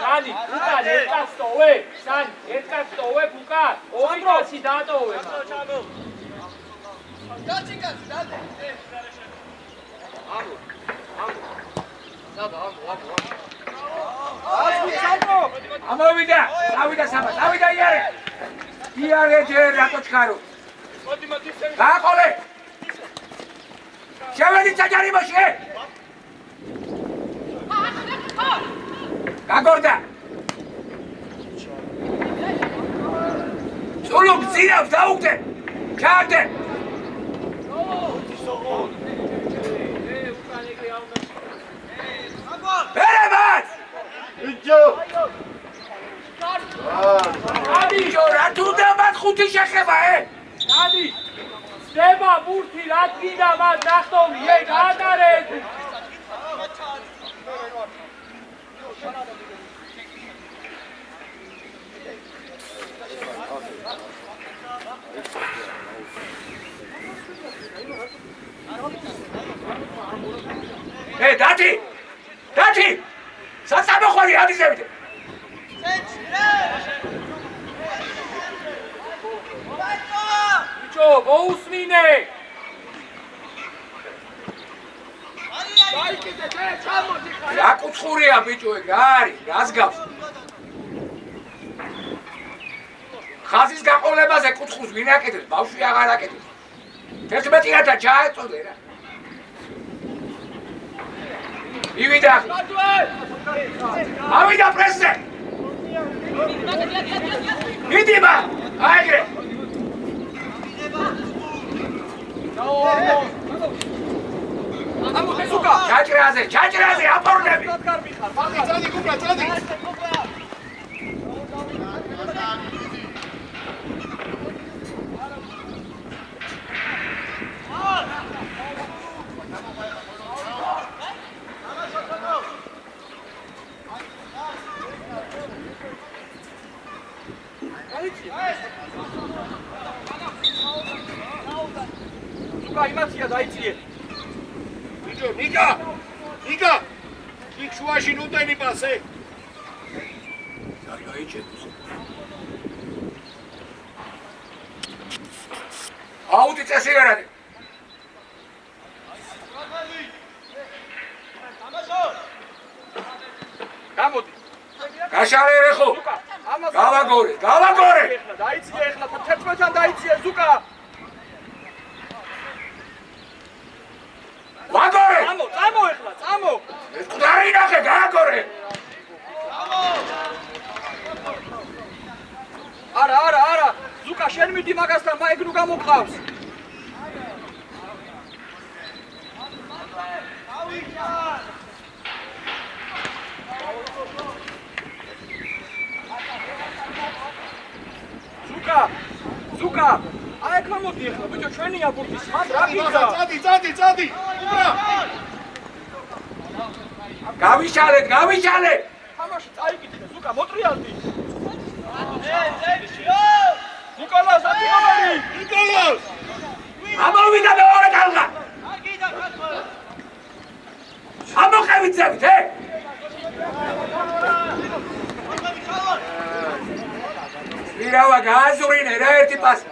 Sani, Bukan, erkat stowe. Sani, erkat stowe, Bukan. Ovi kasi datove. Amavida, avida Saba, avida iare. Iare je rato chkaro. Gaqole. Shevedi tajari boshi. Gagorda. Solo gzirav daugde. Karde. Berevat! Ijo! Adi, jora, tu damat khuti shekheba, Sani, Steba burti ratkina man nakhtovi, ei gadare. Hey, Dati! Sasabo khori adi zevide. Bicho, mousmine. Რა კუთხურია ბიჭო ეგ რა არის? რას გავს? ხაზის გაყოლებაზე კუთხურს ვინ აკეთებს? ბავშვი აღარ აკეთებს. 11-ად ჩაეწოდე რა. ივიდა. ავიდა პრესზე. იდიმა. აიგრე. Amo Suka. ჩაჭრაზე, აპორნები. წადი გუბრა, წადი. Suka იმაცია დაიწიე. Nika! იქ შუაში ნუტენი პასე. გაიჩერდეს. აუტი წესი არ არის. გამოდი. გაშალერე ხო? გავაგორე. დაიწიე ახლა 11-დან დაიწიე Suka. ვაგორე! წამო ახლა, წამო! ეს ყდარი ნახე, გააგორე! არა, Suka შენ მიდი მაგასთან, მაიგ ნუ გამოგყავს. Suka! აი გამოდი ახლა, ბიჭო, ჩვენია ბურთი, სამ რა გიქრა? წადი. უბრა. გავიშალე! თამაში წაიკითხე, Suka, მოტრიალდი. ნიკოლას, ატიომერი! ნიკოლას! ამოვიდა მეორე ტალღა! ამოყევით ზევით, ვირავა გააზურინე რა ერთი პასი.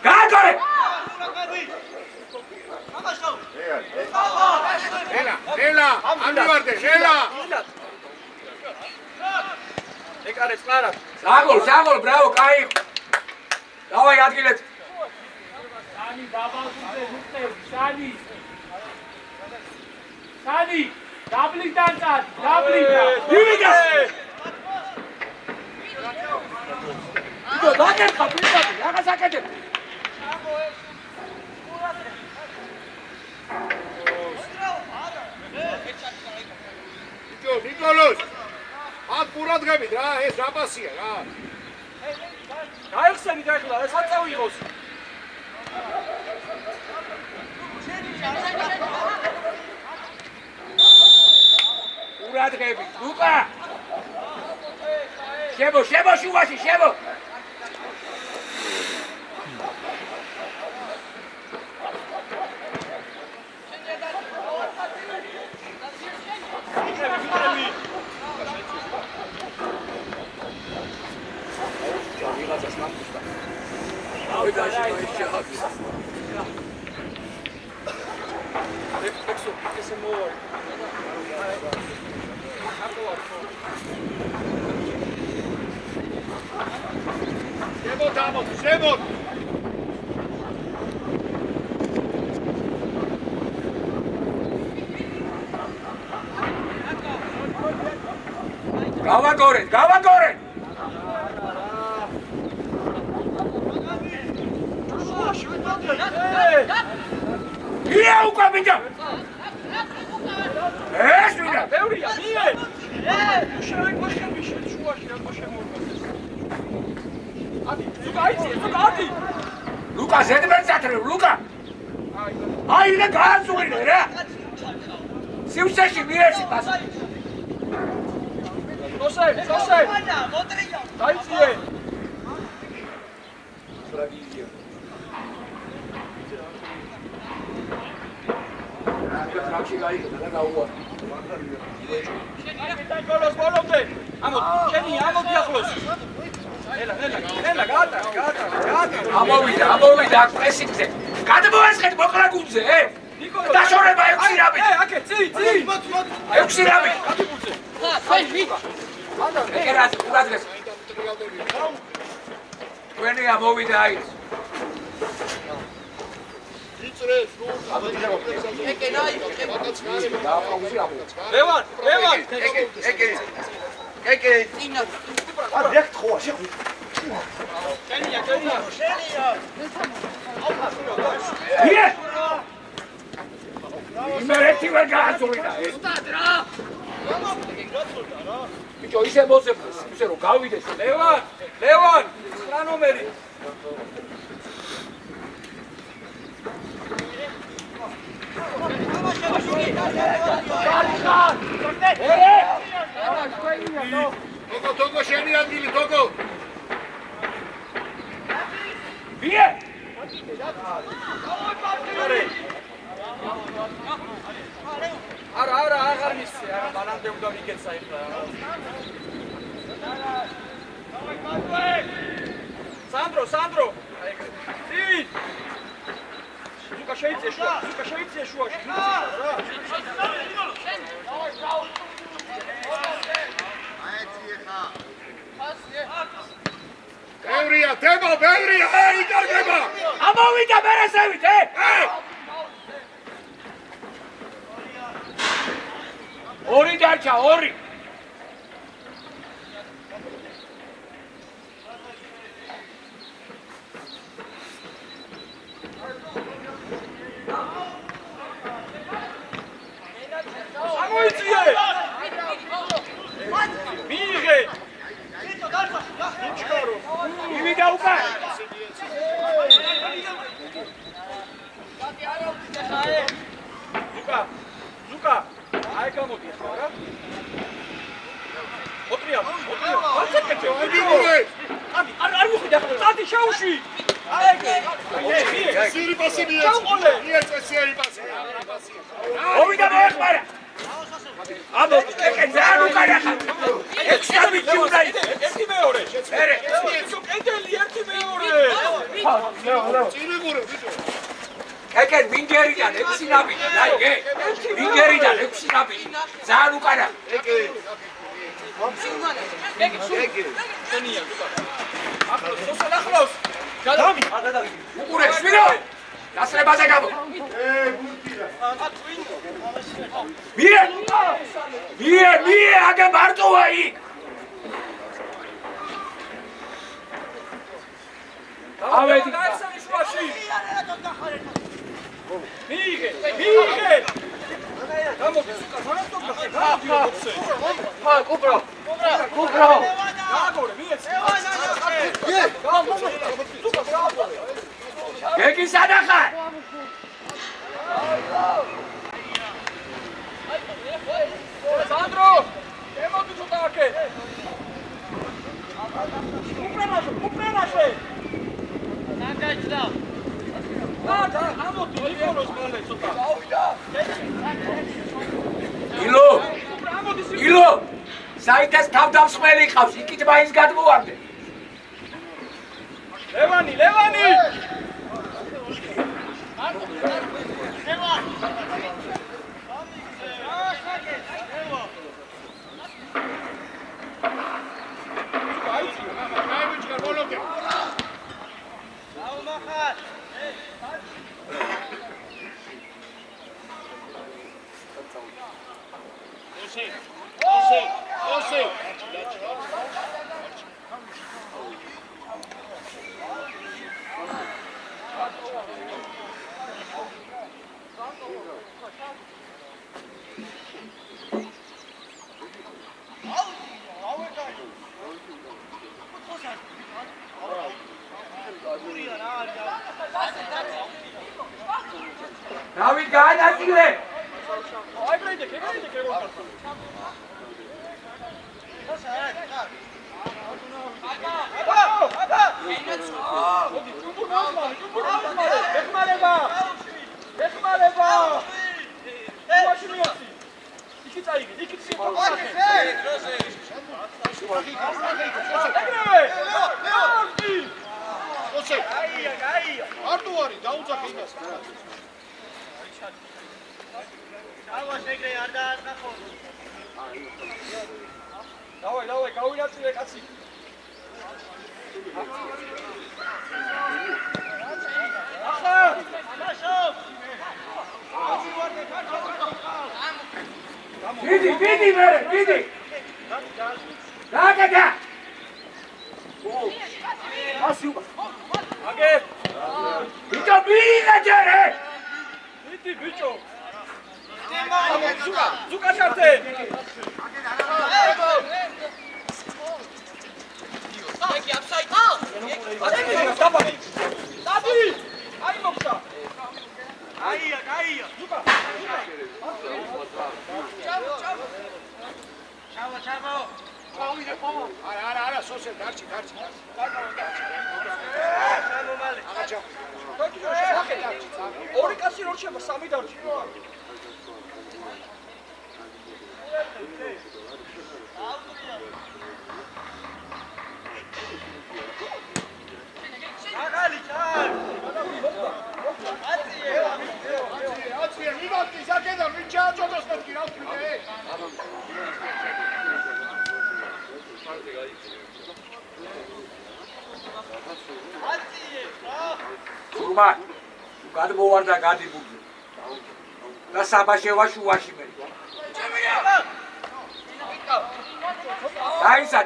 გააგორე! ნელა, ამივარდე, ნელა! ეკარე წყარა. საგოლ, ბრავო, კაი. დავაი ადგილეთ. Sani, babazute, Sani. Sani, dablidan წად, dablidan. ივიდა! იდო, დაგერხა პირდაპირ, რაღაც აკეთებ. ნიკოლოს! აქ ყურადღებით რა, ეს რა პასია რა. გაიხსენით ახლა, ეს არ წავიღოს. ყურადღებით, ლუკა. შებო შუაში, შებო. შემოთ. გავაგორეთ. მია უკა ბიჭო. ეს ვინა? ბევრია, მie. შევიკვეხები შუაში რა შემოვიდეს. ადი, ზუგა. ლუკა ზედმერცატრე, ლუკა. აი და გააცურინე რა. სივრცეში მიეცი პასი. სოსე. დაიწყე. რაკში გაიგო და გაუვა. გოლოს ბოლომდე. ამოდი ახლოს. ელა, გაატარა. ამოვიდა აქ პრესინგზე. გადმოესხეთ მოკლა გუნდზე, დაშორება 6 რამი. აკე, წი. 6 რამი. ეგერაც ყურადღეს. თქვენი ამოვიდა აი. იწრეს ნუ. ლევან. ეკე. არა, რეკ ხო, შეხო. კენია. მie. იმერეთი ვერ გააცურინა. ბიჭო ისე მოძებნეს, ისე რომ გავიდეს. ლევან, 9 ნომერი. თოგო შენი ადგილი, თოგო. მie. არა, აღარ მისცე, არა, მანამდე უნდა მიგეცა ეხლა. სანდრო. წინ. ზუკა შეიწია შუაში. ბევრია, იკარგება. ამოვიდა მერესევით, ორი დარჩა, 2. ამოიწიე. მიიღე. იმიდა უკა. ზუკა. აი გამოდი ახლა რა. ოტრია. აცაკეთე. არ მოხდა ახლა. წადი შაუში. სირი პასი მიეწე, სირი პასი. მოვიდა მოეხმარა. ამოდი, ეკე ძალიან უკანა ხარ. 6 რამი ჯუნა ის. ერთი მეორე. ერე. კედელი ერთი მეორე. წინიგურე ბიჭო. ეკე მინგერიდან 6 რამი. დაიგე? მინგერიდან 6 რამი. ძალიან უკანა. ეკე. შენია ზუკა. ახლოს. უკურე შვირო. დასრებაზე გამო. მie, აგე მარტოა იქ. ავედი. მიიღე. გამოდი ზუკა, სანამ თუ გახე. კუპრო. გეგი სადახარ? სანდრო, ემოდი ცოტა აქე. უპრენაშე. ნაგაჭდა. და ამოდი ნიკოლოს მალე ცოტა. ილო. ილო. საიტეს თავდამსხმელი ყავს, იქით მაინც გადმოვარდე. ლევანი. დავით გაანაწილე. არტუარი დაუძახე იმას. დავაი, გავინაწილე კაცი. დიდი მერე, დიდი. დაგაგა. ასი უბა. აგე. ბიჭო ბინაჯერე. დიდი ბიჭო. ზუკა ჩართე. აი მოხდა. აია. ზუკა. ჩავო. არა, სოსე, დარჩი. ორი კაცი რო რჩება, სამი დარჩი. სურმა გადმოვარდა გადიბუგი და საბაშევა შუაში მე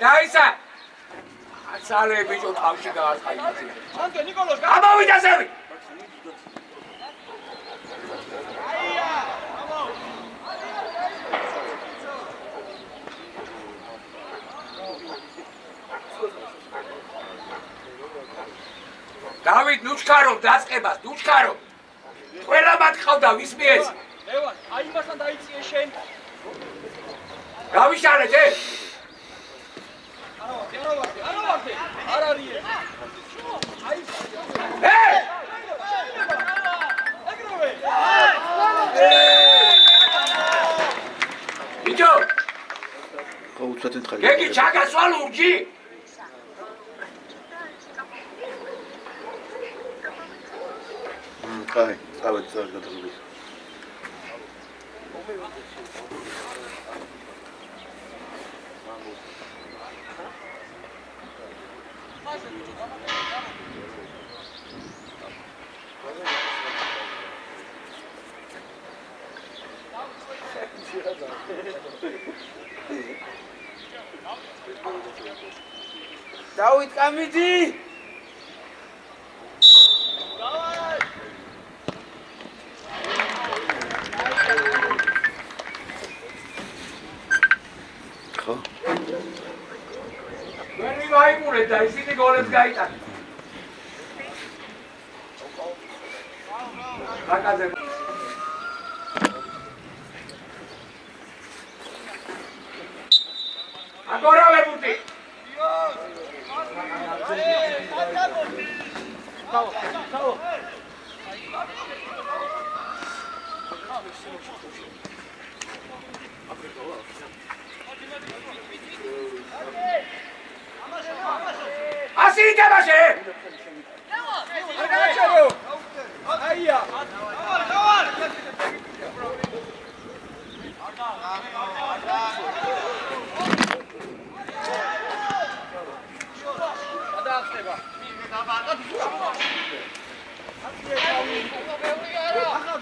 დაისა აცალე ბიჭო თავში გაარხაი ანტე ნიკოლოს გამოვიდა ზევი დავით ნუჩქარო დაწყებას ნუჩქარო ყველა მათყავდა ვისმიეს ლევან აი იმასთან დაიწიე შენ გავიშალეთ არა ვარ არ არის აი ეგრევე ბიჭო გაუცადეთ ხარ გეგი ჩაგასვა ლურჯი კაი წავედი გადაგები დავით კამიძი ხო გაიმურეთ და ისინი გოლებს გაიტანეს. აკაზე აგორავე ბუტი. Así te va a ser. Aia.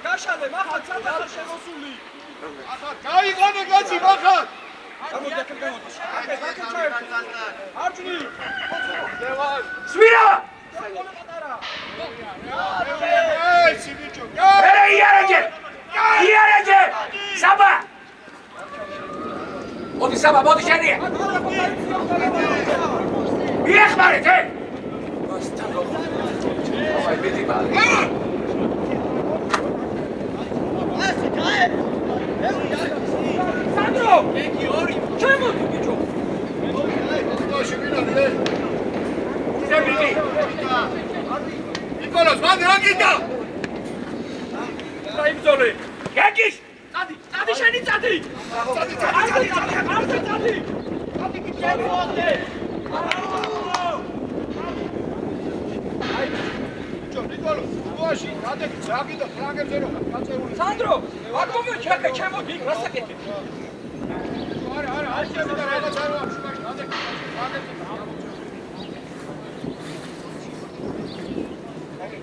გაშალე, მახა ცალკე შემოსული. ახლა გაიგონე კაცი, მახა. არჩნი. Svira! ეი, ბიჭო. Ere iarege! Iarege! Saba! Modi Saba, modi შენი. მიეხმარეთ, ე? აი მეტი ბალი. Sandro! ჩემოდი ბიჭო. Sebiti! ნიკოლოზ, მან რა გინდა? დაიბრძოლე! გაგიშ! წადი შენი წადი! წადი კი შემოადე! ნიკოლოზ, უაში, გადაგიც რა გინდა ფრანგებზე რომ გაწეული. სანდრო, აკომე ჩეკე ჩემოდი, რასაკეთებ? არა, შემოდა რაღაც არ ვარ, შუაში, გადაგიც ფრანგებზე.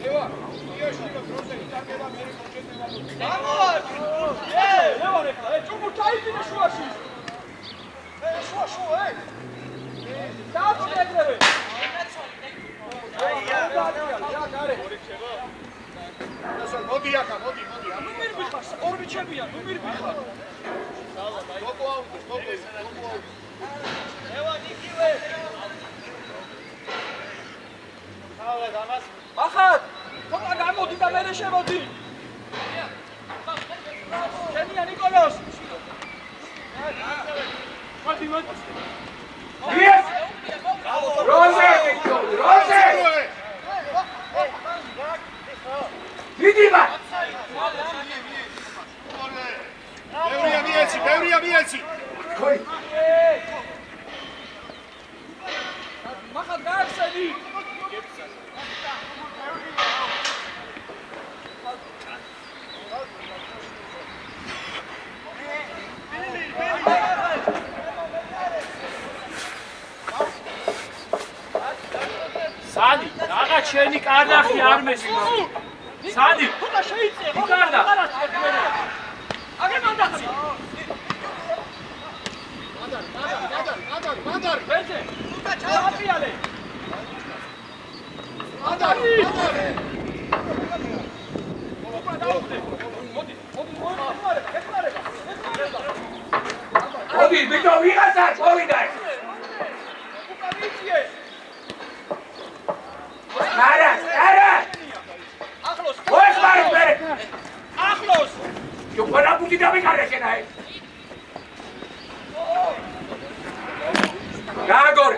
ევა, იაში რომ დროზე იტარდება მე კონჩეტება. ლევან ეხლა, ჭუმურ ჩაიდინე შუაში. შუა, დააწუნე ეგრევე. მოდი ახლა, მოდი. ნუმერი მიხარ, ორი ჩემია, ნუმერი მიხარ. გოგო აუდეს, გოგო. ლევან იგივე. ხალა დამას. ახად, თომა გამოდი და მერე შემოდი. შენია ნიკოლოზ. მოდი. Yes! Rose! Rose! Vidiva! ბევრია მიეცი. Koi! მახად გაახსენი. სანი, რაღაც შენი კარნახი არ მესმის. სანი, ხოდა შეიძლება, ხოდა აგე მანდაცი. მადარ. ბეჭე, ხოდა ჩააპიალე. მადარ. მოდი, ეხმარება. Odi, bito, ვიღაცაც მოვიდა. Არა! ახლოს. მოეხმარეთ მე! ახლოს. Jo ყველა ბუთი დამიკარე შენა ეს. გააგორე.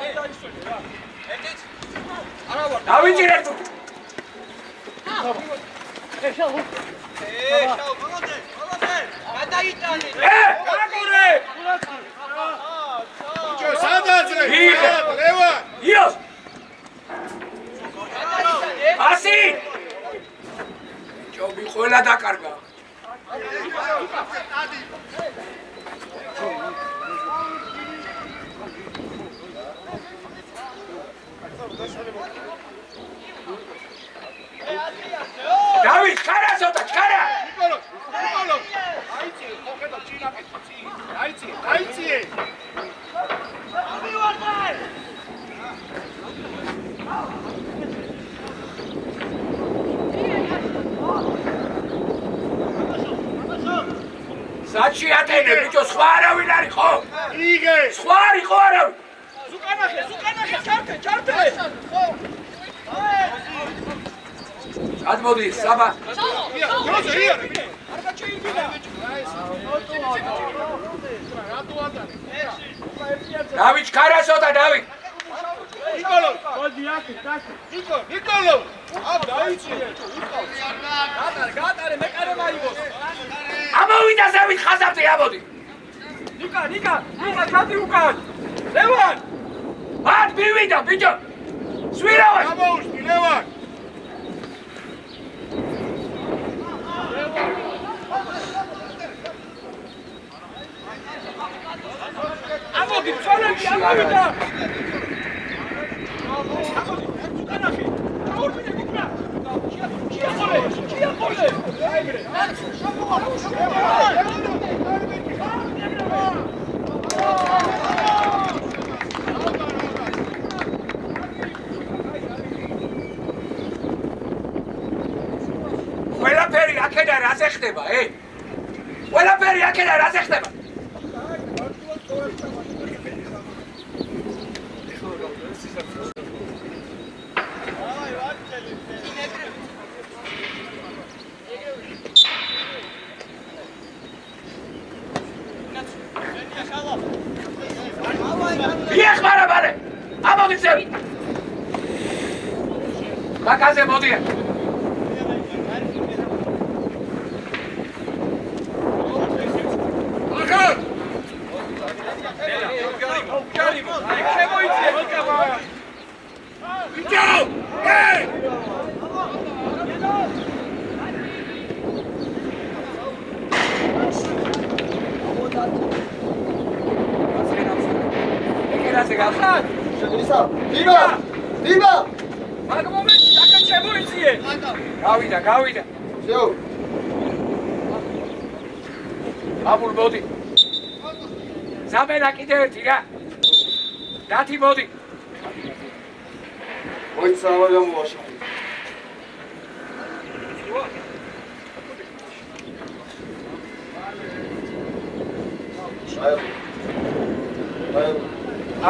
დავიჭირე თუ. შაუ, გადაიტანე. გააგორე! ბიჭო, სადაძრე? იღე. ლევან. იოს! ასი! ჯობი ყველა დაკარგა. დავით, ხარა ცოტა, ხარა! ნიკოლოზ. აიწი, ხოხედა ჭინაკეთი. აიწი. საჩი ატენე, ბიჭო, სხვა არავინ არ იყო? იღე. სხვა არ იყო არავინ. ზუკანახე, ჩარტე. მოდი საბა დავით ქარასოთა დავით ნიკოლო ა დაიჭირე გატარე მეკარე მაიგოს ამოვიდა ზევით ხაზავზე ამოდი ნიკა ჩადი უკან ლევან არ მივიდა ბიჭო სვირავად ამოუსვი ლევან ამოდი წოლები ამოვიდა ყველაფერი აქედან რაზე ხდება ყველაფერი აქედან რაზე ხდება იეხმარა მალე ამოდი ზევით მაგაზე მოდია გავიდა აბულ მოდი ზამენა კიდე ერთი რა დათი მოდი მოიცა აღარ გამოვაშა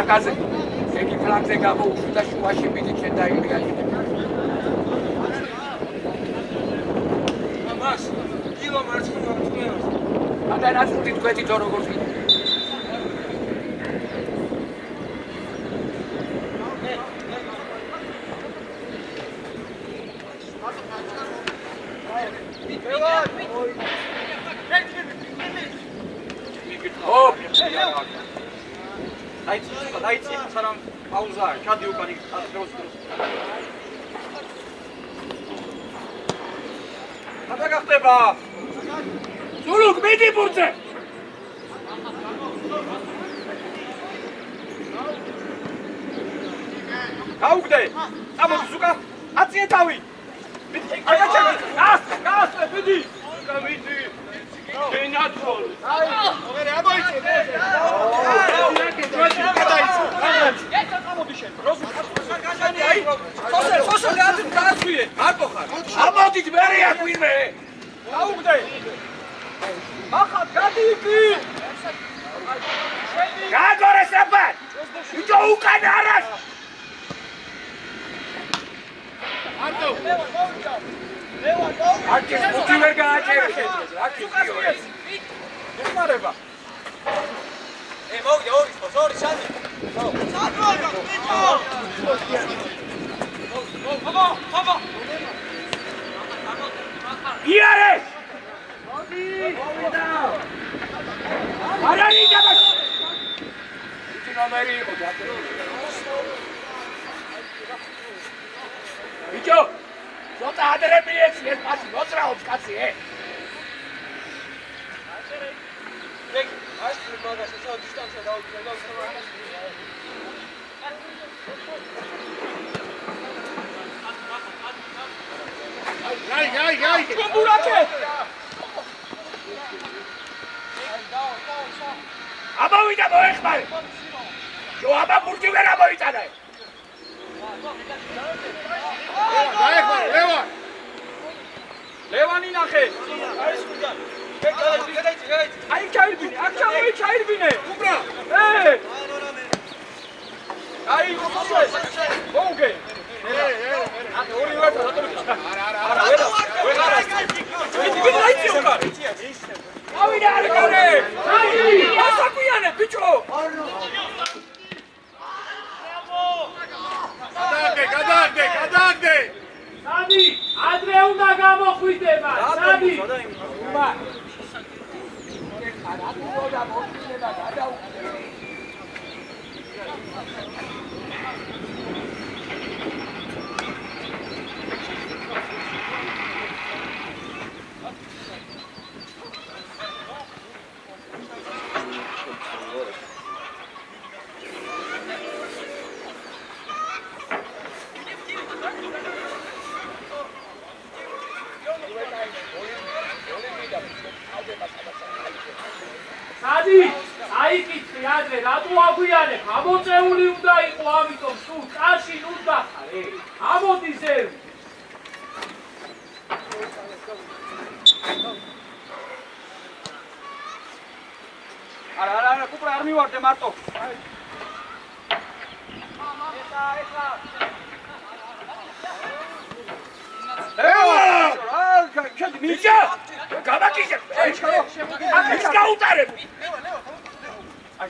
აკაზე ეკი ფლანგზე გამოუშვი და შუაში მიდი ჩვენ დაიგრიგაში Adana scutit cu etitorul gurfi. Oh! Daiți, saram pauza, cadiu cani, Ada găhteba. Suluk, midi burțe! Caugde! Amo, suca! Ație taui! Gas, midi! Suca, midi! Geniatul! Hai, aboiți! Sosă, le-ați cazuie! Arcohar! Amodit, merea cu irme! Caugde! Aha, gadiki! Gagore sepat! Ujo ukan aras! Arto! Artis puti verga acerete! Artis kiores! Desmareba! Mogi, sorry, Shani! Baba! Iare! Arani jabat! Itu nomeri udah. Ijo, kita ada remediasi, masih botra opskasi, Dek, acho que manda só distância da outra, Ai! Com buraco! Amavida moexmar! Jo aba Portugal amavitana! Levani naxe! Ai çayrbine, akşam oyu çayrbine! Kubra! Ai, Boge! Ori verta, ara. მოგვიდება, სადი. მა. არათურო და მოგვიდება გადაუხდე. სადი, აიკითხე ადრე, რატო აგვიანებ? ამოწეული უნდა იყო, ამიტომ თუ წაში ნუ დახარე. ამოდი ზევი. არა, კუპრა არ მივარდე მარტო. ბიჭო, გამაკიშე. ის გაუტარებ. აი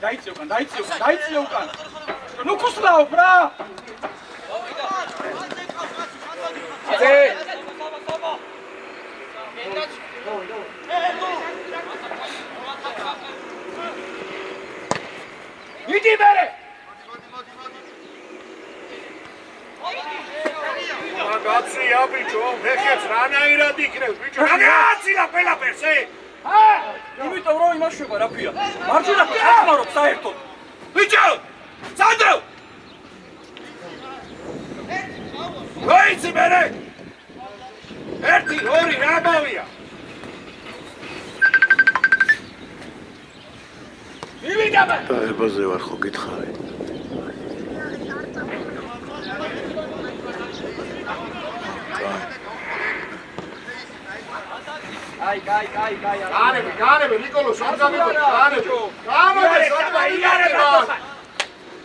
დაიწიო უკან. ნუ ქუსლაო ბრა. აზე. იდი მერე. გაცია ბიჭო, ფეხებს რანაირად იქნევს ბიჭო. გააცია ყველაფერს, იმიტომ რომ იმაშვება რა ქვია. მარჯვენა ხმარობ საერთოდ. ბიჭო, სანდრო. ვაიცი მერე. 1 2 რა მოვია. მივიდაბა. დაებაზე ვარ ხო გითხარი? აი. განები ნიკოლოს არ გამიგო. განები.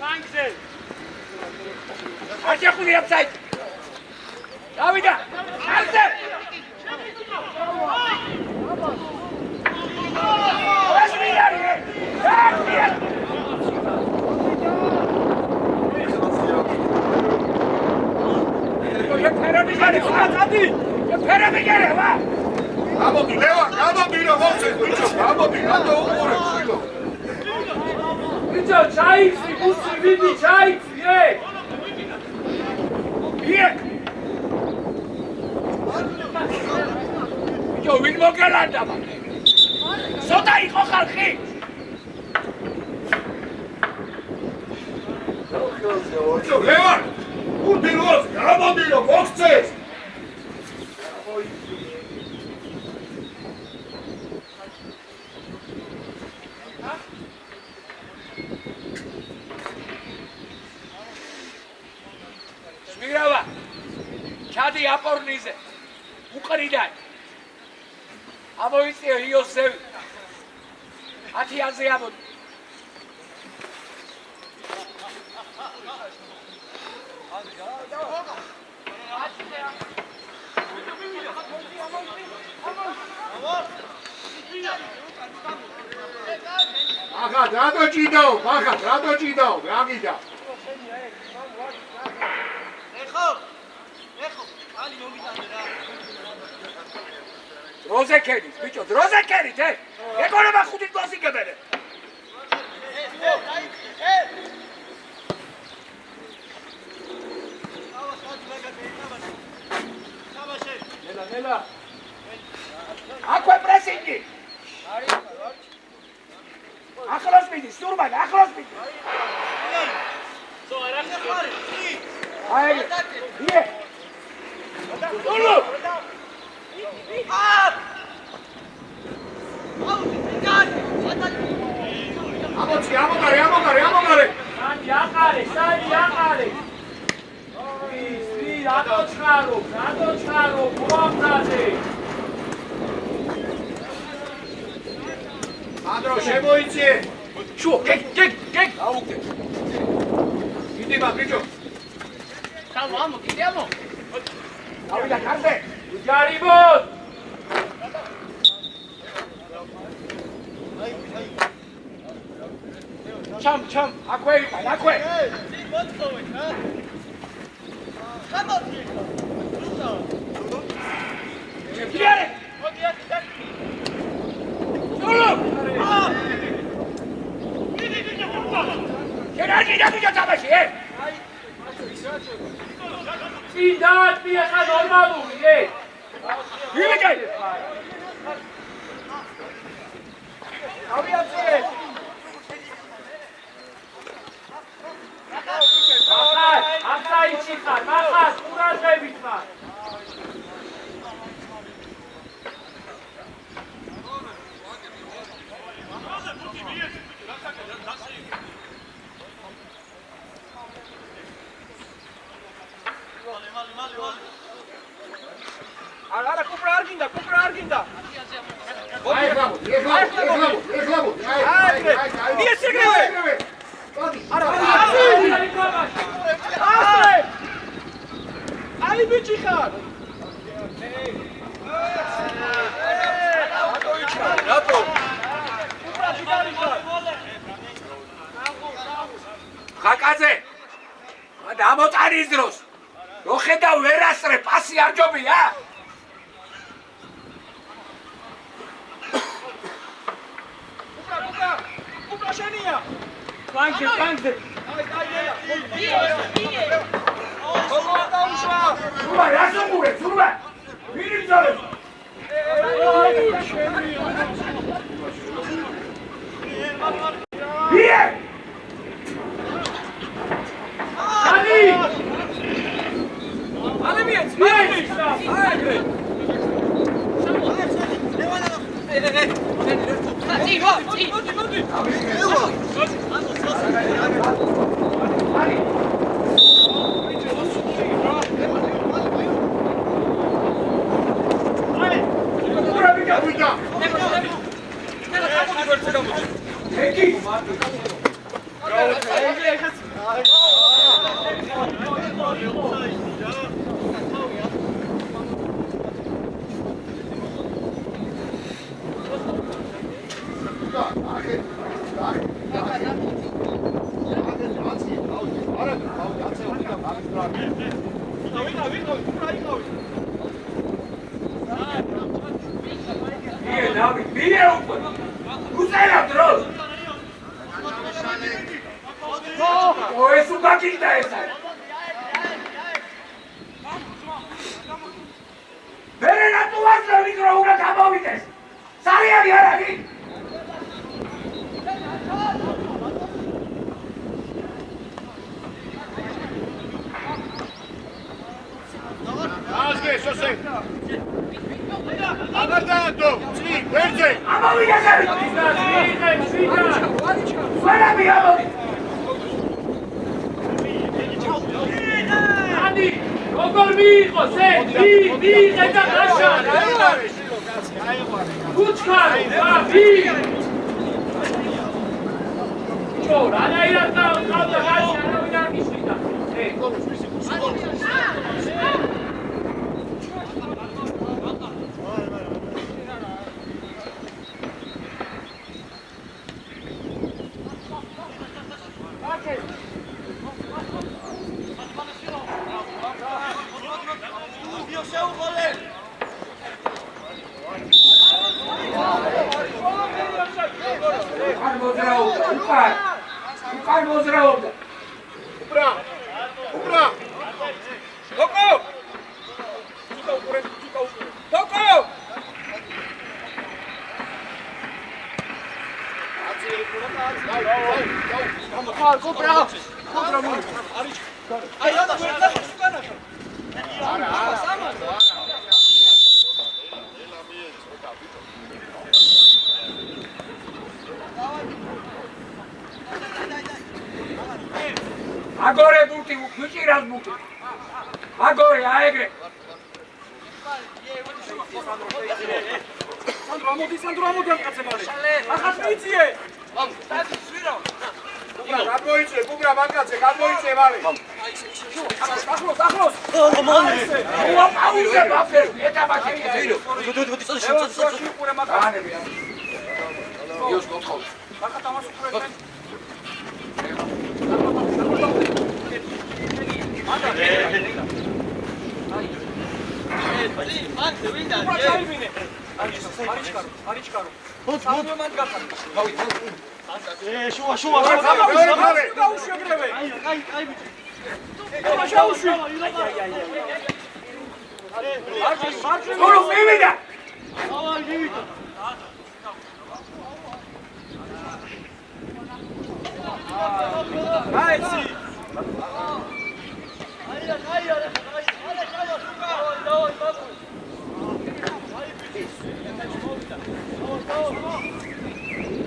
კანგზე. აჭახული აფსაიდ. დავიდა. არზე. გამოდი ლევან, გამოდი რომ მოვცეთ ბიჭო, გამოდი, რატო უყურებ შილო? ბიჭო, ჩაიცი, გუსი, ვიდი, ჩაიცი, ბიჭო, ვინ მოგელანდა მაგ? სოდა იყო ხალხი. ბიჭო, ლევან, უთილოს, გამოდი რომ მოვცეთ. მიგრავა. ჩადი აპორნიზე. უყრიდან. ამოიწიო იოსევი. 10-ზე ამოდი. ახლა რატო ჭიდაო, რატო ჭიდაო, აგიდა. დროზე ქენით, ბიჭო, დროზე ქენით, ეგონება 5 გოლს იგებენ. ნელა. აქვე პრესინგი. ახლოს მიდის, სურბან, ახლოს მიდის. აი, ие. დულო. ამოგარე. სადი აყარე. ვი, რატო ჩხარო, მოამზადე. ანდრო შემოიწიე. შუო, გეგ, აუგდე. იდება ბიჭო. ავიდა კარზე. ჯარიბოთ. ჩამ, აქვე იყო, აქვე. წინ დაატყვია ხა ნორმალური, ვიღე! ავიაციე! ამ საიტში ხარ, მახას, ყურადღებით ხარ. არა, კუპრა არ გინდა, კუპრა არ გინდა. აი ბიჭი ხარ. რატო? ხაკაძე! დამოტანის დროს რო ხედავ ვერასწრე პასი არ ჯობია? კუპრა შენია. Flanke. სურვა, რას უყურებ, სურვა? ვინ იბრძოლებს? ვიე! Ani! ალიმიეც, Agora buti, mutiras buti. Agora, aegre. Sandro, ამოდი ამ კაცზე მალე. ახაც მიიწიე. გამოიწე, კუპრა მანკაცე, გამოიწე მალე. ახლოს. უაფაუზე ბაფერ, ეტაბაკი. იოს მოთხოვ. ახლა თამას უყურებენ. არიჩკარო. სამი მანდ გახარ. შუა. გაუშვებრევე. აი ბიჭი. სულუ მივიდა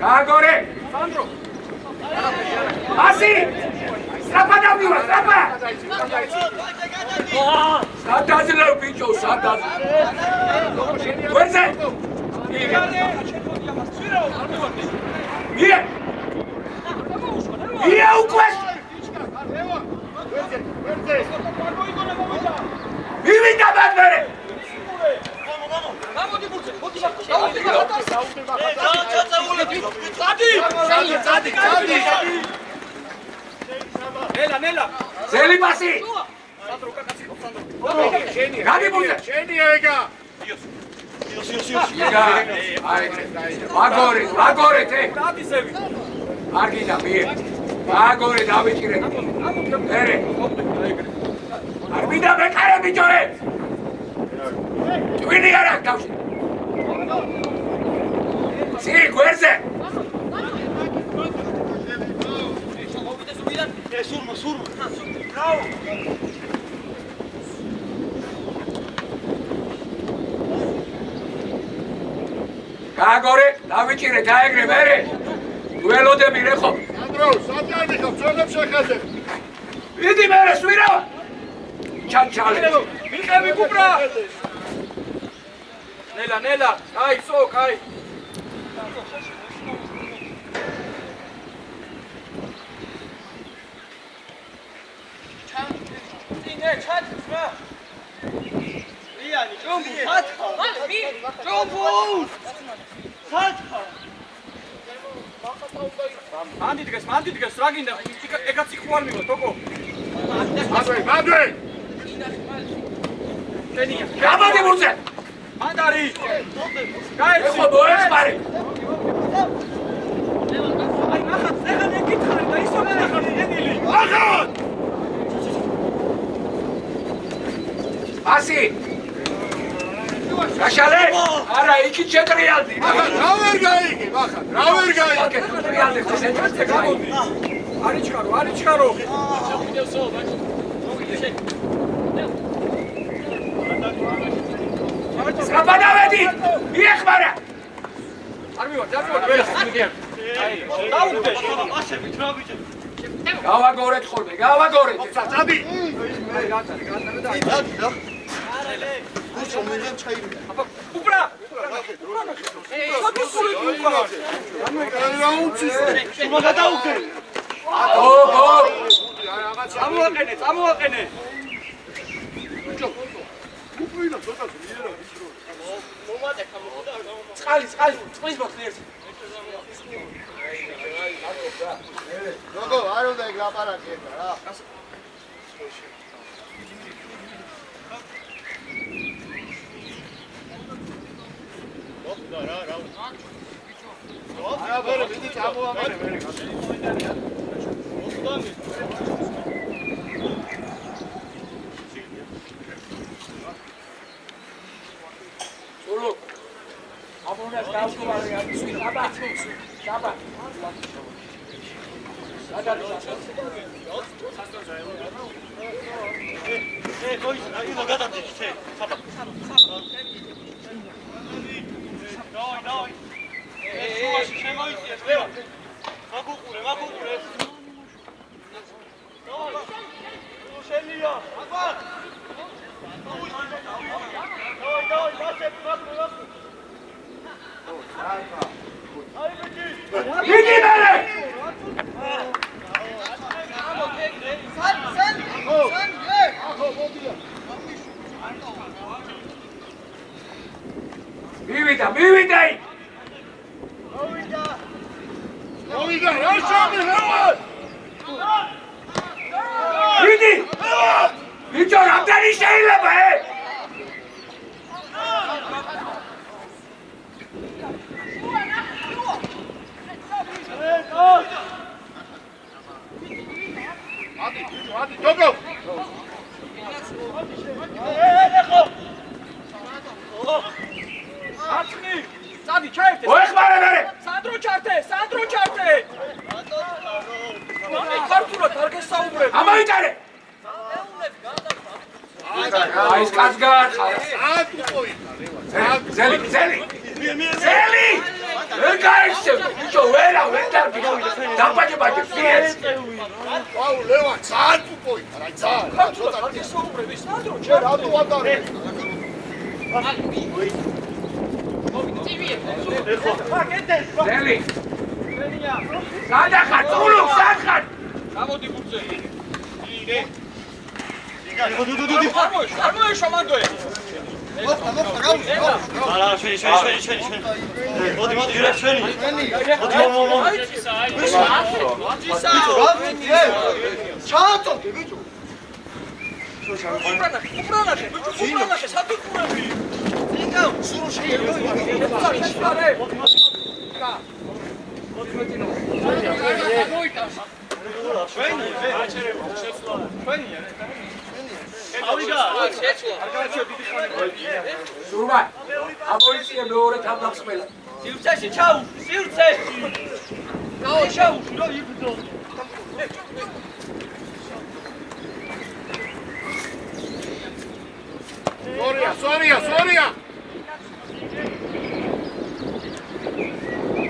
გააგორე ასი სტრაფა დავივა სტრაფა სადაძლევ ბიჭო სადაძლევ ვერზე მია უკვეს მივიდა ბადბერე ნელა ზელი პასი გადი ბუზე შენია ეგა აგორე თე არ გიდა მიე აგორე დავიჭირე ერე არ მინდა მეკარე ბიჭორე ტვინი არ აქვს თავში სი გვერზე გააგორე დავიჭირე დაეგრე მერე დუელოდები რეხო სანდრო საწადი ხო ძონებს შეხაზე იდი მერე სვირავ ჩანჩალე მიყევი კუბრა ნელა აი სოკ აი მანდიდგეს რა გინდა ეგაც იქ ხوار მივო თოკო მადვე შენია გამადი ბურზე მანდარი გაიცი ეხო მოეხმარე აი ნახა ზეგან ეკითხარი და ისო ნახარ დედილი ახალ ასი გაშალე არა იქით შეკრიალდი რა ვერ გაიგე ახლა რა ვერ გაიგე შეკრიალდი ცენტრზე გამოდი არიჩქარო საპადავედი მიეხმარა არ მივარ დაუგდე ასებით რა ბიჭო გავაგორეთ ხოლმე გავაგორეთ წადი უბრა წამოაყენე წყლის მოხდი ერთი როგორ არ უნდა ეგ ლაპარაკი ერთა რა არა ვერე მიდი წამოამერე ვერე სულუ აბონას გავკوارე არის აბა აბა მიდი მერე მივიდა მოვიდა რა შამი რა მიდი ბიჭო რამდენი შეიძლება ადი გოგო Წადი, ჩაერთე. მოეხმარე მე. სანდრო ჩართე. ქართულად არ გესაუბრებ. ამოიტანე. აი ეს კაც გააყარა. ზელი. ვერ გაიხსენ. ბიჭო, ვერა, ვერ დარბი. დაბაჯებაჯე ფიეს. აუ ლევან, ძალიან ტუპოი, აი ძალიან. ქართულად არ გესაუბრებ, სანდრო შენ რატო ვატარე? ზელი. სადახარ, წულუк, სადხარ. გამოდი გურძე. გამოეშვა მანდოე. არა, შენი. მოდი, ჯერა შენი. ჩააწოდე ბიჭო. უბრალაშე, სათიკურები. იკავ, სულ შეიძლება. სურვა. ამოიწიე მეორე თავდამსხმელა. სივრცეში ჩაუშვი, სივრცეში. ჩაუშვი, რომ იბრძო. სორია.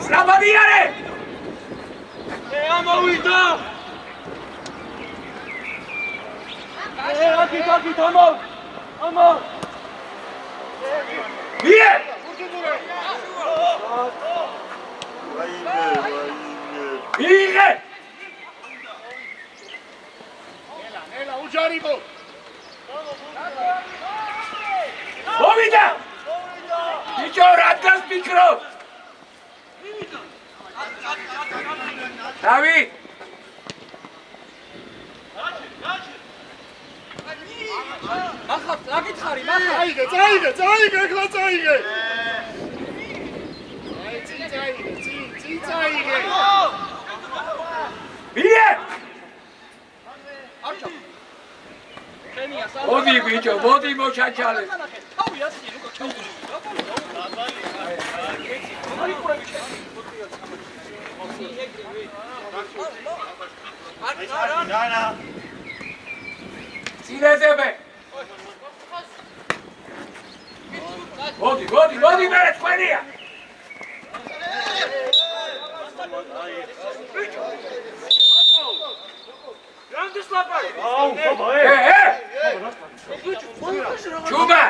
სლაბადიარე. ამოვიდა. აკი, ამო. მie. მie. ელა, უჯარიბო. მოვიდა. ბიჭო, რადგან ფიქრობ? დავი. ახლა აკითხარი, წაიგე, ეხლა წაიგე. აი, წაიგე. მie. არჩა. ხენია, მოდი ბიჭო, მოდი მოჩაჩალე. თავი ასი, როგორ ჩაუდგე. სინეზებე. მოდი მე თქვენია. რამდენს ლაპარი? ჩუბა.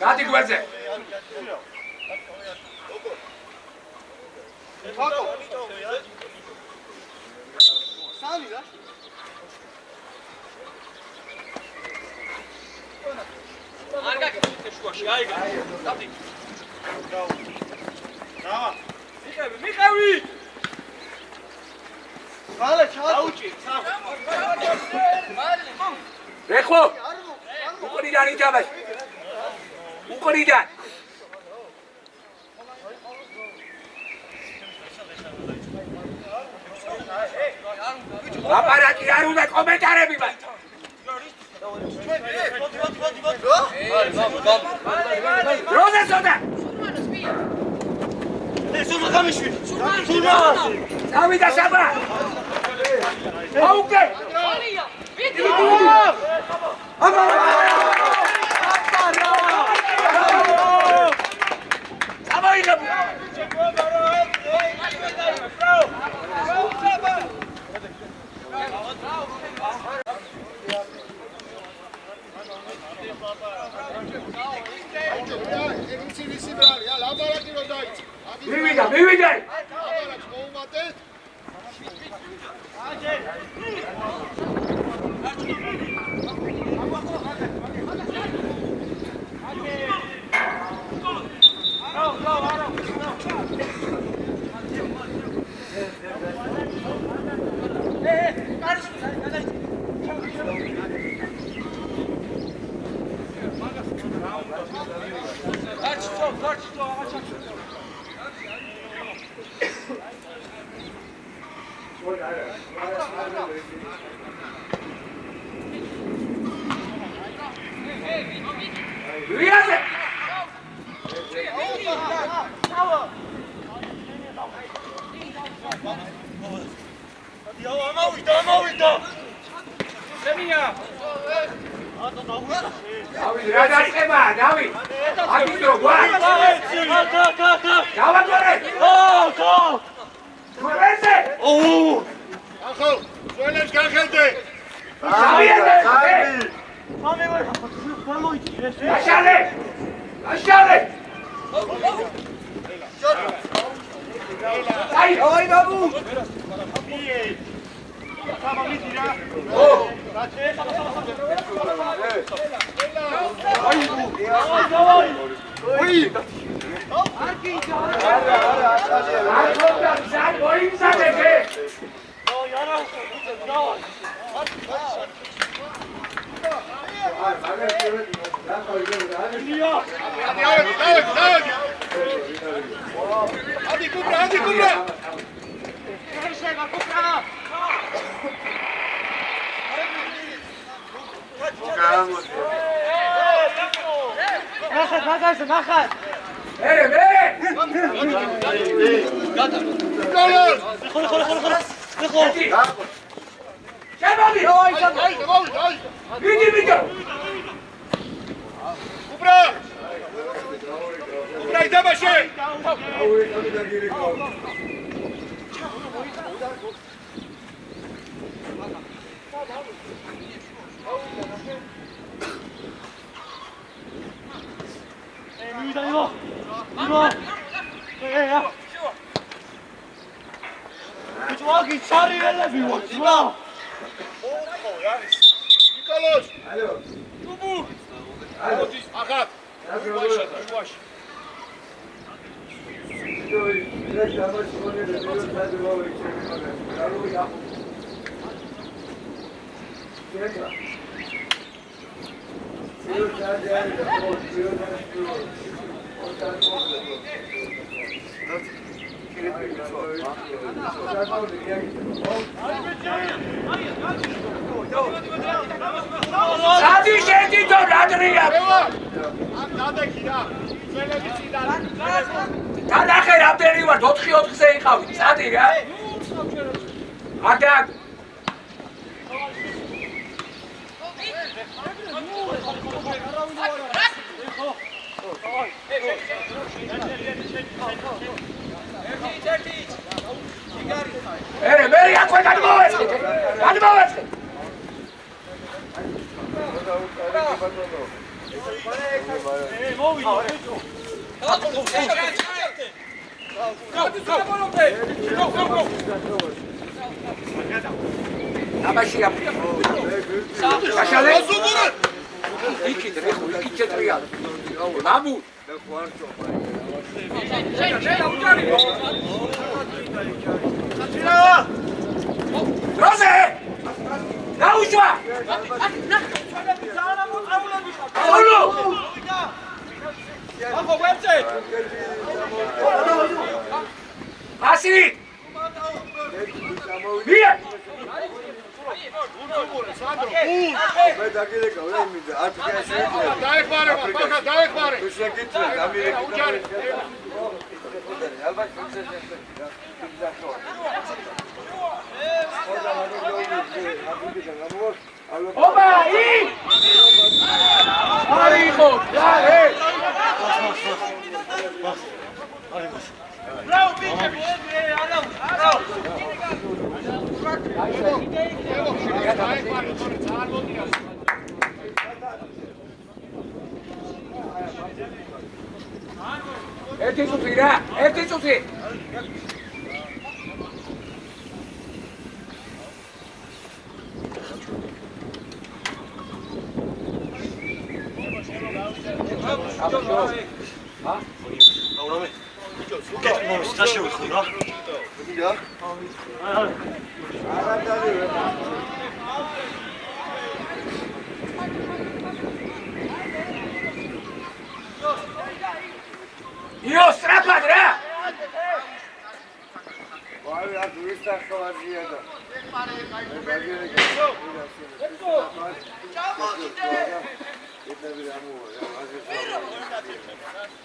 გადი გვერდზე. სამი რა? არ გაკეთე შუაში, აიგე. დადი. მიყევი. მალე ჩაუჭი. რეხო. უკრიდან იჯაბეს. უკრიდან. აპარატი არ უნდა კომენტარები მას. როზესოდა. სულმა გამიშვი. დავიდა საბა. აუკე. მივიდა. დავით რა დაწყებაა დავით აქ დრო გვარ დავაკვირე გურეზე ახო სულებს განხელდე აშალე აშალე აი ოი ბაბუ Hadi Kubra, hadi Kubra.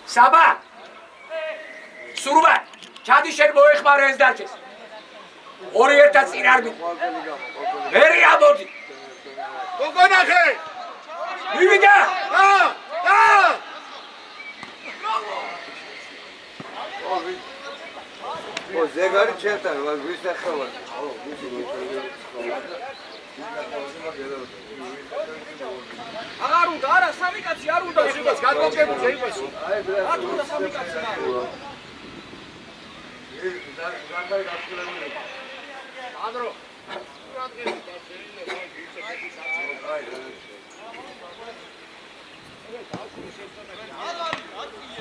Saba! Suruba! Chadi shen moexmare ez darches. Ori erta წინ არ მი. ვერი ამოდი. გოგონახე! მივიდა ზეგარი ჩერტა ვის ახლა აღარ უნდა არა სამი კაცი არ უნდა შეგაც გადმოგებულზე იყოს რა თქმა სამი კაცი ანდრო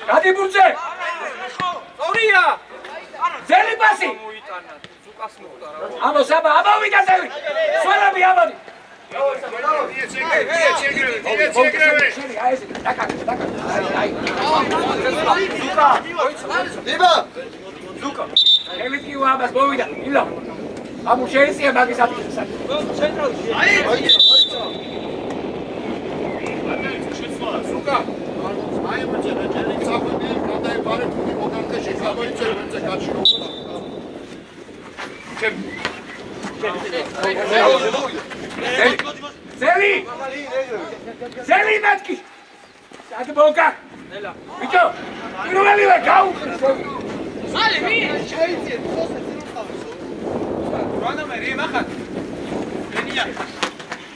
გადი ბურჯე ორია ძელი პასი მოიტანა ზუკას მოხდა რა ამო საბა ამოვიდა ძელი სვანები ამოდი ელიკი ვაბას მოვიდა ილო ამუ შეიძლება მაგის აფიცას ზუკა აი მოჭე ჯერი საფები გადაიბარე თუნი მოგანკე შეხაბოიცე ვენზე გაჩირო ძელი ძელი მეთქი სადბოკა ნელა ბიჭო პირველივე გაუხსნე სალი მი შეიძლება თოსე წინუხავსო რანდა მე რე მახა ენია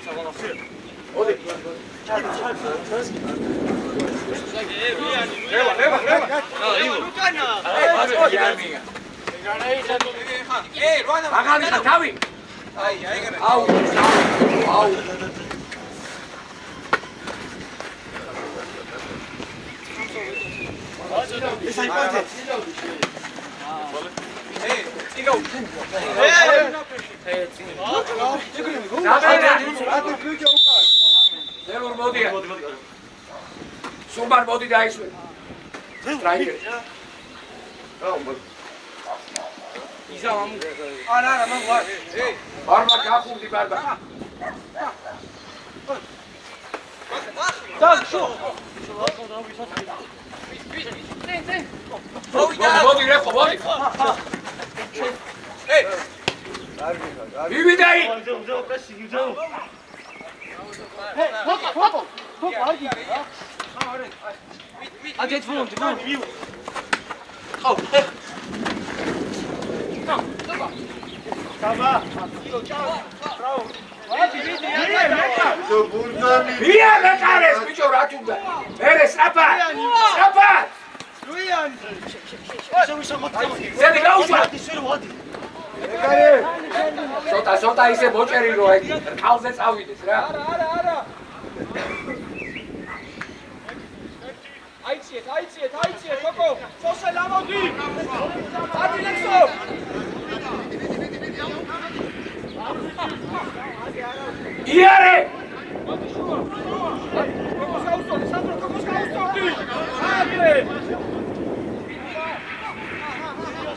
საგონახე ოდი მაგალი ხა თავი აუ აუ ეს აი პანტე ზელურ მოდია სუმბარ მოდი დაისვე სტრაიკერი იზა მამუ არა მამუ ბარბა გახურდი ბარბა მოდი რეხო მოდი მივიდაი აჯეთ ფონდი ხო ვია მეკარეს ბიჭო რა თუნდა მერე საპა საპა ზედი გაუშვა სოტა ისე მოჭერი რო ეგ ხალზე წავიდეს რა არა აიციეთ კოკო სოსე ლამოდი ადილექსო იარე კოკოს გაუსწორდი სანდრო კოკოს გაუსწორდი აგე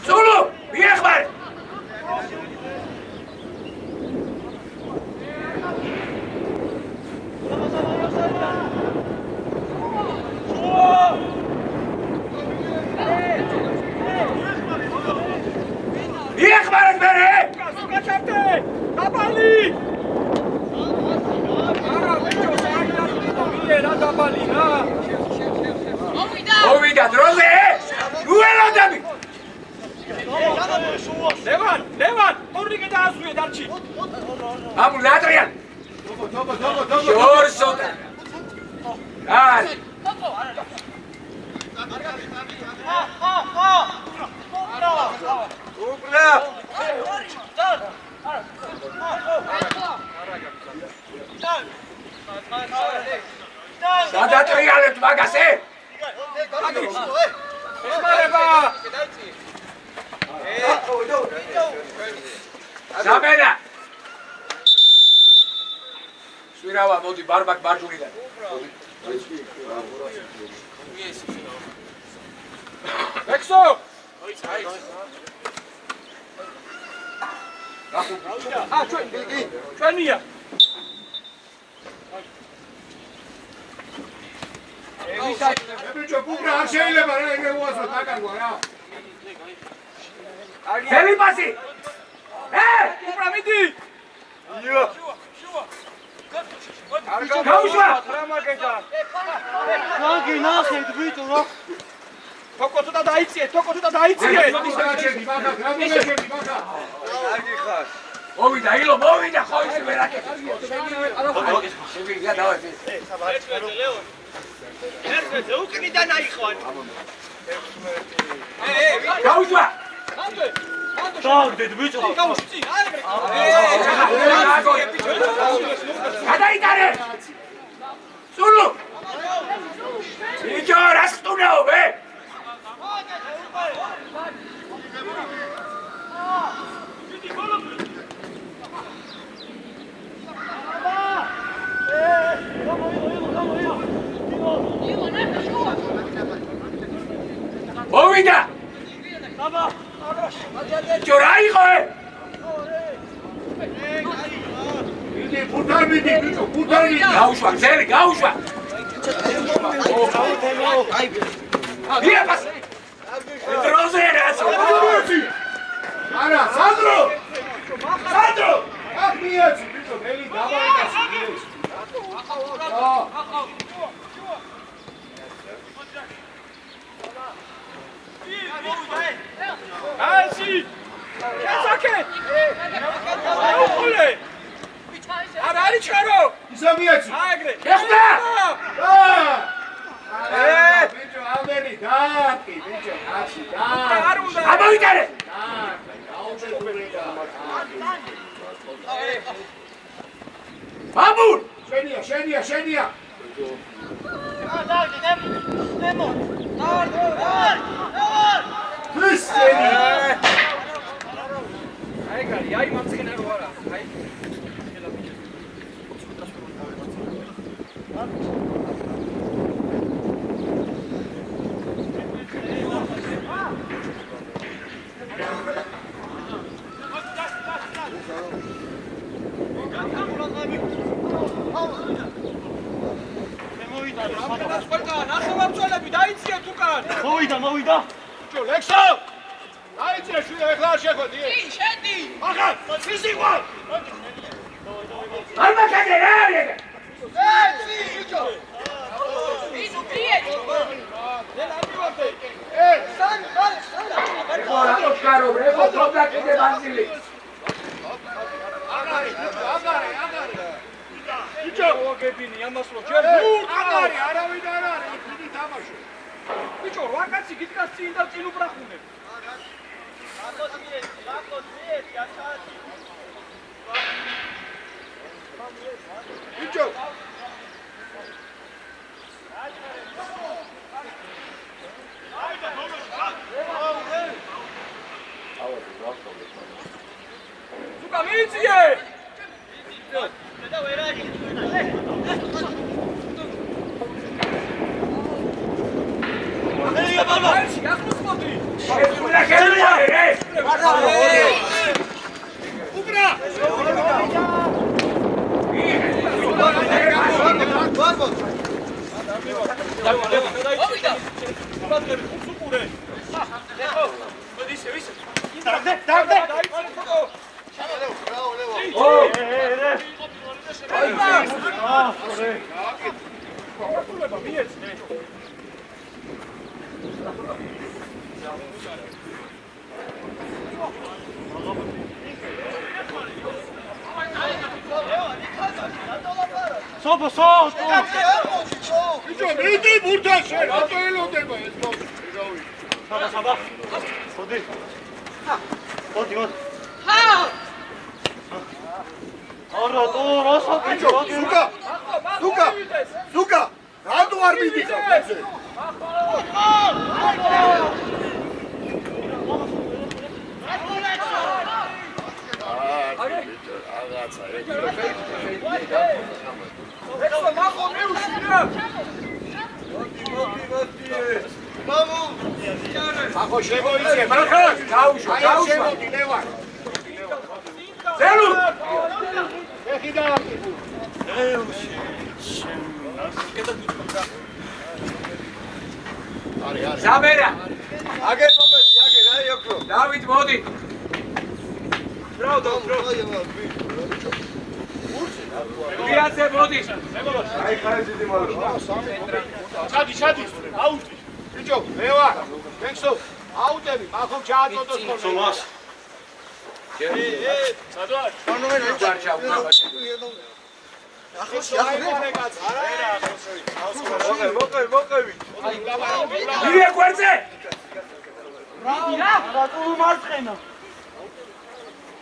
სულუ მიეხმარე მიეხმარეთ მერე გასუკაჩარტე დაბალი არა ბიჭო საერთოდ რა დაბალი რა მოვიდა დროზე უელოდები ლევან ტურნიკე დაასვიე დარჩი ამუ ნატრიან შორსოტა აი უკლა სადატრიალებთ მაგასე ემარება ზამენა შვირავა მოდი ბარბაკ მარჯვნიდან ექსო ჩვენია ბიჭო ბუბრა არ შეიძლება რა ეგრე უასო დაკარგვა რა ძელი პასი ბუბრა მიდი იო შუა გაუშვა რა მაგედა ნახე ნახე ბიჭო რა თოკო თუ დაიციე გაჩერდი მაგა გრადუაჟები მაგა კარგი ხარ მოვიდა ილო მოვიდა ხო ისე ვერაკე შევიდა დავაი ერთზე უკნიდან აიხვან გაუშვა დაგდეთ ბიჭო გავუშწი გადაიტანე სულუ ბიჭო რას ხტუნაო ბე მოვიდა ბიჭო რა იყო მიდი ფუტარ მიდი ბიჭო ფუტარ მიდი გაუშვა გზელი გაუშვა იაპას დროზე რას არა სანდრო სანდრო აქ მიეცი ბიჭო მელი დავაიკაცი მიეცი ასი ჩასაკე აუყოლე არა არის ჩარო ისა მიეცი აიგრე ეხლა ბიჭო ამდენი დააკი ბიჭო კაცი და არ უნდა ამოვიტანე მამურ შენია აიგარი აი მარცხენა რო არა აი მოვიდა ბიჭო ლექსო დაიწყე შვილი ეხლა არ შეხვედი შედი ახლა ისი ყო არ მაქადე რა არის ეცი ბიჭო ისუ პრიეტი სან ხო რატო შარო ეხო თობდა კიდე ბანზილი აგარი ბიჭო მოგებინი ამას რო ჯერ აგარი არავინ არ არის დიდი თამაში ბიჭო რა კაცი გიდგას წინ და წინ უბრახუნებ ბიჭო ზუკა მიიწიე შეძულა ხელმოარე რე უკრა სოფო ბიჭო მიდი ბურთაში რატო ელოდება ეს ბავშვი საბა ხოდი არა თო რასა ბიჭო ზუკა რატო არ მიდიხარ ესე ახო შემოიწე მახა გაუშვა შემოდი ლევან ზელუ ეხი დააკი არის ზაბერა აგერ მომეცი აგერ აი ოქრო დავით მოდი ბრავდო ბრო გიაზე მოდის. ჩადი, აუტი. ბიჭო, მე ვარ. მენსო, აუტები, მაგომ ჩააწოდოს ხოლმე. სომას. სადაც? მოყევი. ირია გვერდზე. რატო მარცხენა?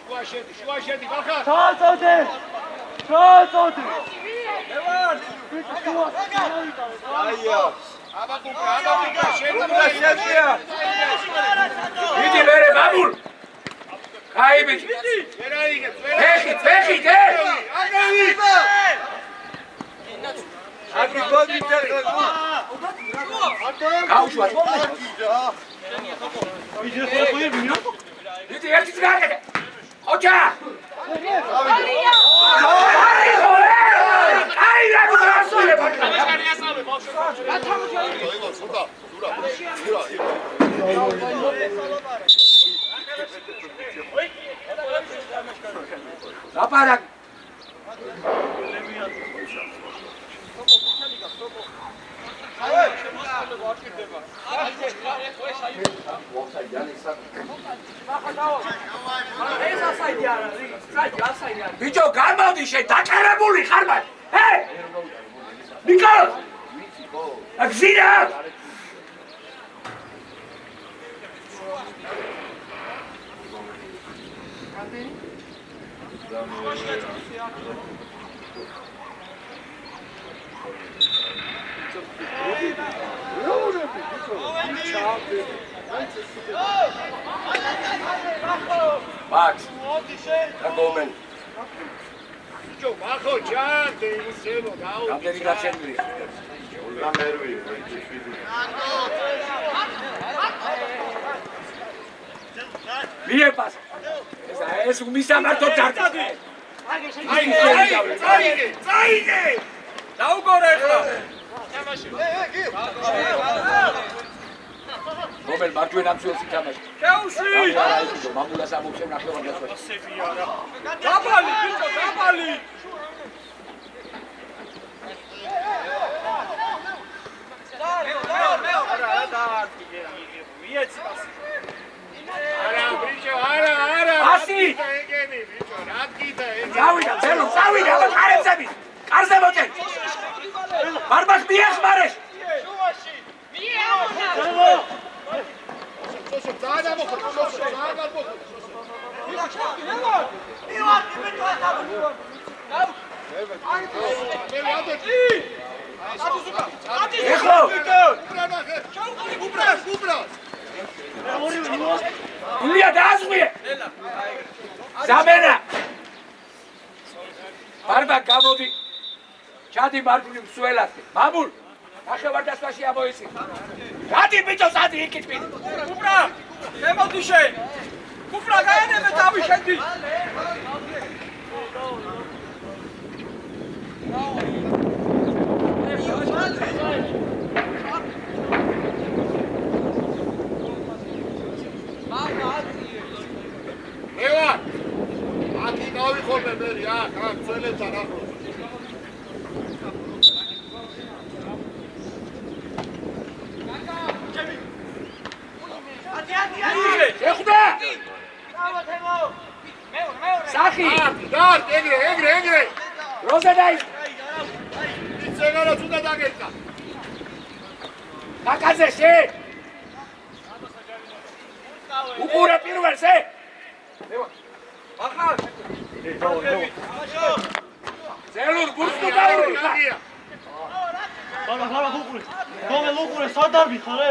შუა შედი, ხალხა. ჩაწოდე. მე ვარ. აია. აბაკუკა, შეჭია. მიდი მერე მამულ. აი ბიჭი. ფეხით, აგები. აგრი გოდი წერდა. გაუშვა. ვიძე ხოლმე მინუტო. მიდი ერთი წაგაკეთე. ოჩა. აი რა გასულე ბაკა. ლაპარაკ. ბიჭო, გამოდი შე, დაჭერებული ხარ მან. ჰე! ნიკოლ! აგზირა! Max, da kommen. ბიჭო, მახო, ჩანდი, ისევო, გაუ. რამდენი გაჩენილი? მიეპას. ეს უმისამართო დარტყა. წაიგე. დაუგორე ახლა. რომელ მარჯვენა მცველს ითამაშე? შეუში! მამულას ამოვცემ ნახევარ გასვლა. დაბალი, ბიჭო, დაბალი! არა, ბიჭო, არა. ასი! ეგენი, ბიჭო, რა გიდა ეგენი. წავიდა, წავიდა, აბა კარებსები. კარზე მოჭე. ბარბას მიეხმარეს. სოსო, ძალიან მოხდა, სოსო, ძალიან მოხდა. ეხლა უბრალოდ. ილია დააზღვიე. ზამენა. ბარბა გამოდი. ჩადი მარჯვნივ მსველად. მამულ. ნახევარ დასვაში ამოიცი. გადი ბიჭო, სადი იქით მიდი. კუპრა! შემოდი შენ! კუპრა გაენებე თავი შენდი! მე ვარ. აკი გავიხორე მე რა, ხან წელეთან ახლოს. ეხდა! სახი! დარ, ეგრე. როზე დაი! იცეგარაც უნდა დაგერკა. კაკაზე შე! უყურე პირველს, ე! ახალ! ზელურ გურსკუ დაურიხა! ხარა ხუყური. გომე ლუყურე სადარბი ხარე?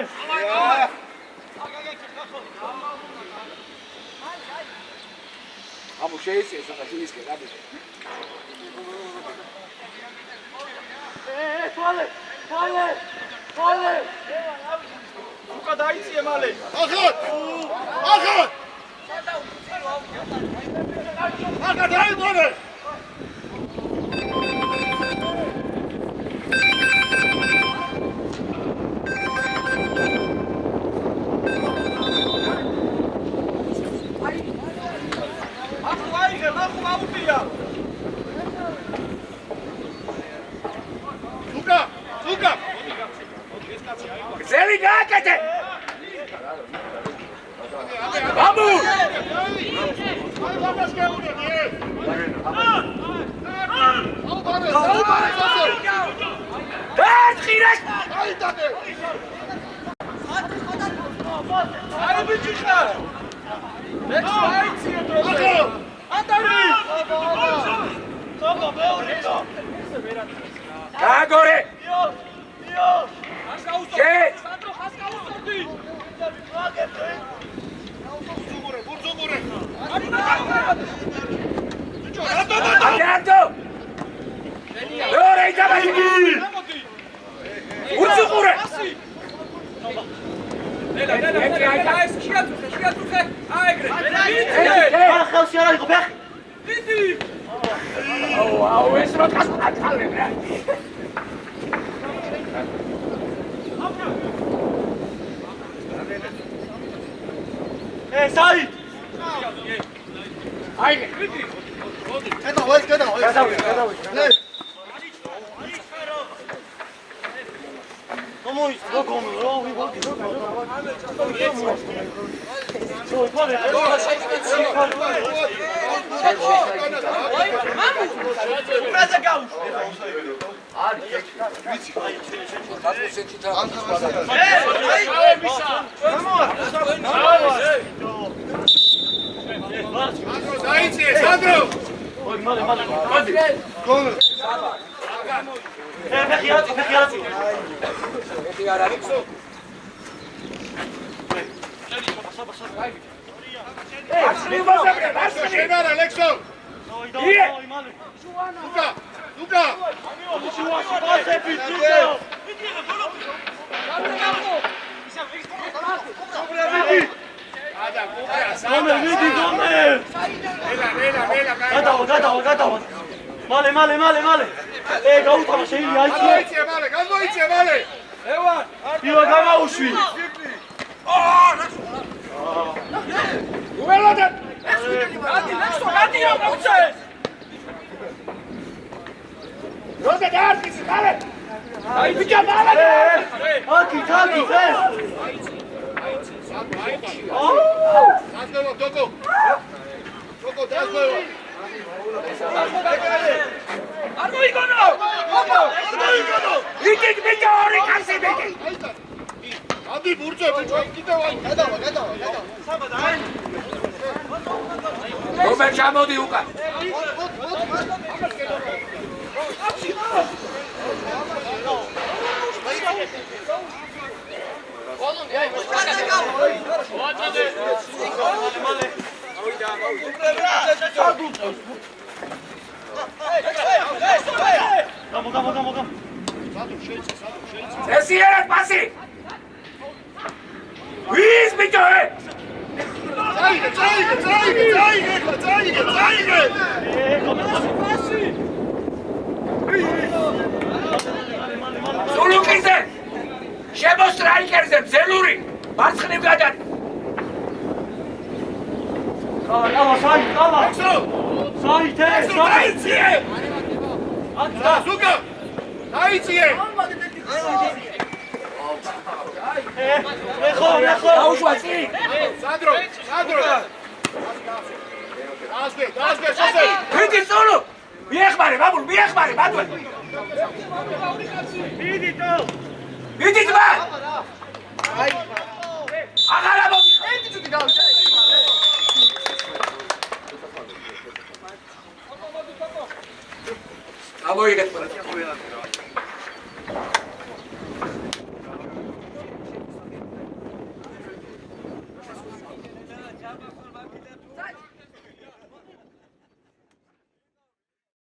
ამო შეიცე სადაც ისკე გადი. თვალე! უკა დაიციე მალე. ახოთ! ახლა დაიბოვე! ახლა აიღე, ახლა აუტია. გზელი გააკეთე. ბაბულ! დაერთხილეს! აი ბიჭი ხარ. ლექსო აიციე დროზე. ანდარი. სოგო მეურიდო. გააგორე! შენ! სანდრო ხას გაუსწორდი. აკეთო! მეორე იდაბაგი! უცუყურე! ხელში არ იყო ფეხი. აუ ეს რა კასკალე რა. საით. აიგე. დაიციე სანდრო შენარა ლექსო ლუკა გადავა. მალე. გაუტანა შეიძლება აიციე. გამოიციე მალე. იო გამაუშვი. უველოდე! გადიო მოწეს. როზე დაარქის მალე! აი ბიჭა მალე! აკი ეს. დაძლებო ტოკო დაძლებო არ მოიგონო! იქით ბიჭა ორი კაცი ბიჭი! ადი ბურჯე ბიჭო კიდევ აი გადავა რომელ ჩამოდი უკან? გამო. ესიერად პასი! ვის ბიჭო? წაიგე! სულუკიზე! შემოსტრაიკერზე მძელური! მარცხნივ გადარი! დაიციე! ზუკა! დაიციე! აუშვაცი! სანდრო! დასვე, შოზე! ვიდი სულუ! მიეხმარე, ბაბულ, ბატონო! ვიდი ძმა! აღარა მოდი! გამოიგეთ ყველა.